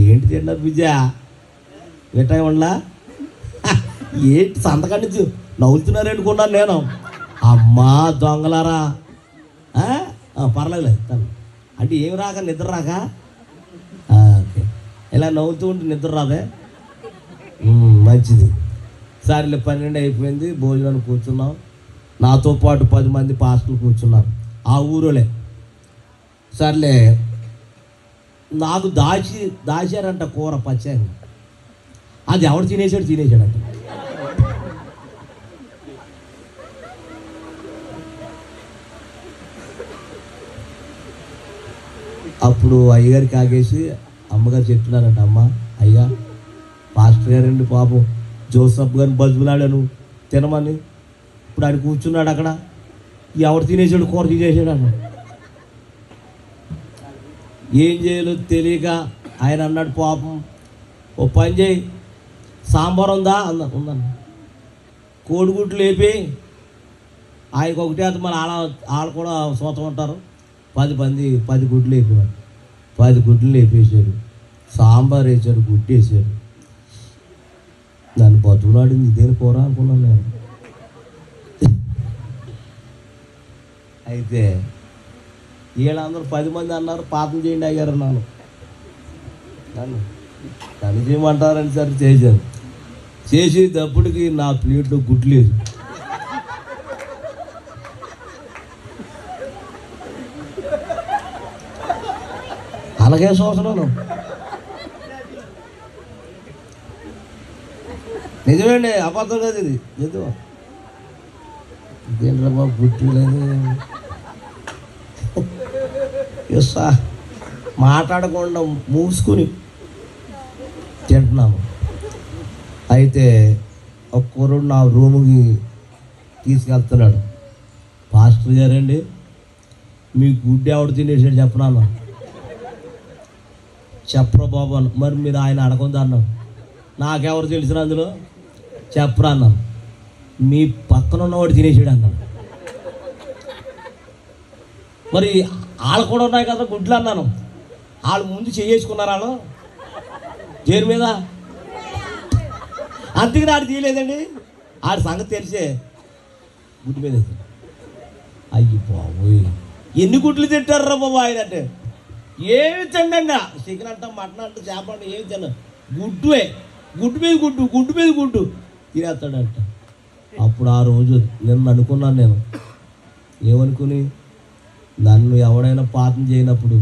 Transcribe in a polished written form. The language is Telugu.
ఏంటి తిన్నారు విజయ విటై ఉండలా ఏంటి సంతకాడి నుంచి నవ్వుతున్నారు అనుకున్నాను నేను. అమ్మా దొంగలారా, పర్లేదు తను అంటే ఏమి రాక నిద్ర రాక ఓకే ఇలా నవ్వుతూ ఉంటే నిద్ర రాదే, మంచిది. సరేలే 12 అయిపోయింది, భోజనానికి కూర్చున్నాం. నాతో పాటు 10 మంది పాస్టర్లు కూర్చున్నారు ఆ ఊరోలే. సర్లే నాకు దాచారంట కూర పచ్చాను. అది ఎవడు తినేసాడంట. అప్పుడు అయ్యగారికి ఆగేసి అమ్మగారు చెప్తున్నారంట, అమ్మ అయ్యా పాస్టర్ గారండి పాపం జోసఫ్ గారిని బజులాడాను తినమని, ఇప్పుడు ఆయన కూర్చున్నాడు అక్కడ, ఎవడు తినేసాడు కూర తినేసాడు అన్న. ఏం చేయాలో తెలియక ఆయన అన్నాడు, పాపం ఓ పని చేయి, సాంబార్ ఉందా ఉందన్న, కోడిగుడ్లు లేపి ఆయనకు ఒకటే అది మన వాళ్ళు కూడా సోతం ఉంటారు, 10 గుడ్లు వేపేవాడు. 10 గుడ్లు వేపేసాడు, సాంబార్ వేసాడు, గుడ్డు వేసాడు. నన్ను బతుకులాడింది ఇదేని కూర అనుకున్నాను నేను. అయితే వీళ్ళందరూ 10 మంది అన్నారు, పాపం చేయండి అయ్యారు నన్ను పని చేయమంటారని సరే చేశాను. చేసేటప్పటికి నా ప్లేట్లో గుడ్లు లేదు. అలాగే చూస్తున్నాను, నిజమేండి, అబద్ధం లేదు, ఇది నిజం. ఇదేంట్రా బాబు గుడ్లు లేదు, మాట్లాడకుండా మూసుకుని తింటున్నాము. అయితే ఒక కుర్రుడు నా రూముకి తీసుకెళ్తున్నాడు, పాస్టర్ గారండి మీ గుడ్డు ఎవడు తినేసాడు చెప్పనా? చెప్పరా బాబు అన్న. మరి మీరు ఆయన అడగొద్దు అన్నాడు. నాకెవరు తెలిసిన అందులో చెప్పరా అన్నాను. మీ పక్కన ఉన్నవాడు తినేసాడు అన్నాడు. మరి వాళ్ళు కూడా ఉన్నాయి కదా గుడ్లు అన్నాను. వాళ్ళు ముందు చేసుకున్నారు, వాళ్ళు చేరు మీద, అందుకని ఆడు తీయలేదండి. ఆడి సంగతి తెలిసే గుడ్డు మీద. అయ్యి బాబోయ్, ఎన్ని గుడ్లు తింటారా బాబు ఆయన అంటే. ఏమి తిండండి, చికెన్ అంట, మటన్ అంట, చేప అంట, ఏమి తిన్నా, గుడ్డువే, గుడ్డు మీద గుడ్డు తినేస్తాడంట. అప్పుడు ఆ రోజు నిన్న అనుకున్నాను నేను, ఏమనుకుని, నన్ను ఎవడైనా పాపం చేయనప్పుడు